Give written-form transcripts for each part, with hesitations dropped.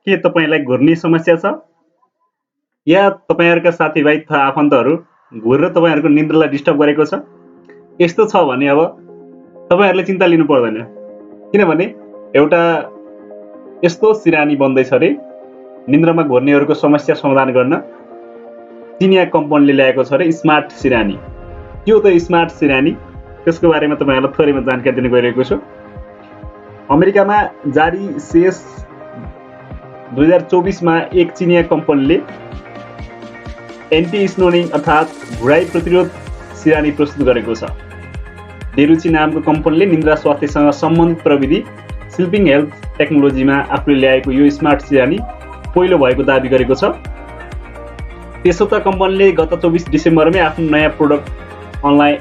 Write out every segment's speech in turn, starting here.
के तपाईलाई घुर्ने समस्या छ या तपाईहरुका साथीभाइ तथा आफन्तहरू घुरेर तपाईहरुको निन्द्रालाई डिस्टर्ब गरेको छ? यस्तो छ भने अब तपाईहरुले चिन्ता लिनु पर्दैन, किनभने एउटा यस्तो सिरानी बन्दैछ रे निन्द्रामा घुर्नेहरूको समस्या समाधान गर्न चिनिया कम्पनीले ल्याएको छ रे स्मार्ट सिरानी। के हो त स्मार्ट सिरानी? त्यसको बारेमा तपाईहरुलाई थोरैमा जानकारी दिन गइरहेको छु। अमेरिकामा जारी CES 2024 मा एक चिनिया कम्पनीले एन्टी स्नोरिङ अर्थात् घुराई प्रतिरोध सिरानी प्रस्तुत गरेको छ। डेरुची नामको कम्पनीले निन्द्रा स्वास्थ्यसँग सम्बन्धित प्रविधि स्लिपिङ हेल्थ टेक्नोलोजीमा आफूले ल्याएको यो स्मार्ट सिरानी पहिलो भएको दाबी गरेको छ। त्यसो त कम्पनीले गत 24 डिसेम्बरमै आफ्नो नयाँ प्रोडक्ट अनलाइन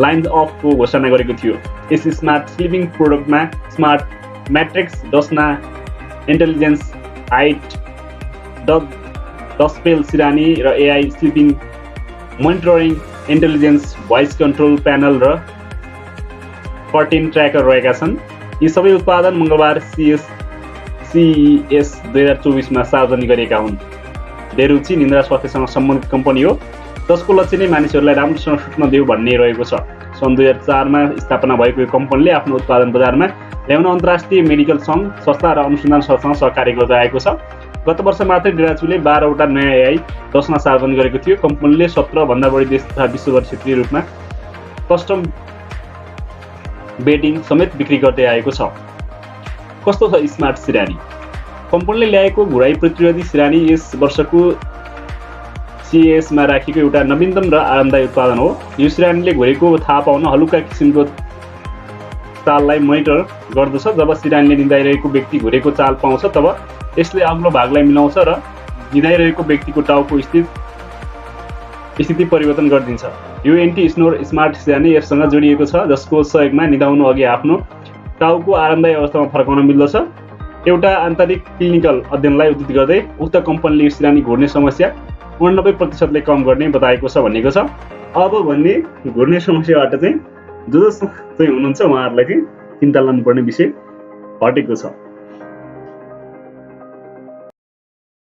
लाइन अफको घोषणा गरेको थियो। यस स्मार्ट स्लिपिङ प्रोडक्टमा स्मार्ट म्याट्रिक्स डस्ना इन्टेलिजेन्स हाइट डस्पेल सिरानी र AI sleeping monitoring intelligence voice control panel र कर्टेन ट्र्याकर रहेका छन्। यी सबै उत्पादन मंगलबार CES 2024 मा सार्वजनिक गरिएका हुन्। डेरुची निन्द्रा स्वास्थ्यसँग सम्बन्धित कम्पनी हो जसको लक्ष्य नै मानिसहरूलाई राम्रोसँग सुत्न देऊ भन्ने रहेको छ। सन् 2004 मा स्थापना भएको यो कम्पनीले आफ्नो उत्पादन बजारमा ल्याउन अन्तर्राष्ट्रिय मेडिकल सङ्घ संस्था र अनुसन्धान संस्थासँग सहकार्य गर्दै आएको छ। गत वर्ष मात्रै डेराचुले 12 वटा नयाँ AI डस्ना सार्वजनिक गरेको थियो। कम्पनीले 17 भन्दा बढी देश तथा विश्वभर क्षेत्रीय रूपमा कस्टम बेडिङ समेत बिक्री गर्दै आएको छ। कस्तो छ स्मार्ट सिरानी? कम्पनीले ल्याएको घुराई प्रतिरोधी सिरानी यस वर्षको CES मा राखिएको एउटा नवीनतम र आरामदायी उत्पादन हो। यो सिरानीले घुरेको थाहा पाउन हलुका किसिमको चाललाई मोनिटर गर्दछ। जब सिरानीले निदाइरहेको व्यक्ति घुरेको चाल पाउँछ तब यसले अग्लो भागलाई मिलाउँछ र निदाइरहेको व्यक्तिको टाउको स्थिति परिवर्तन गरिदिन्छ। यो एन्टी स्नोर स्मार्ट सिरानी एपसँग जोडिएको छ जसको सहयोगमा निदाउनु अघि आफ्नो टाउको आरामदायी अवस्थामा फर्काउन मिल्दछ। एउटा आन्तरिक क्लिनिकल अध्ययनलाई उद्धृत गर्दै उक्त कम्पनीले यो सिरानी घुर्ने समस्या 89% ले कम गर्ने बताएको छ भनेको छ। अब भन्ने घुर्ने समस्याबाट चाहिँ जो चाहिँ हुनुहुन्छ उहाँहरूलाई चाहिँ चिन्ता लानुपर्ने विषय हटेको छ।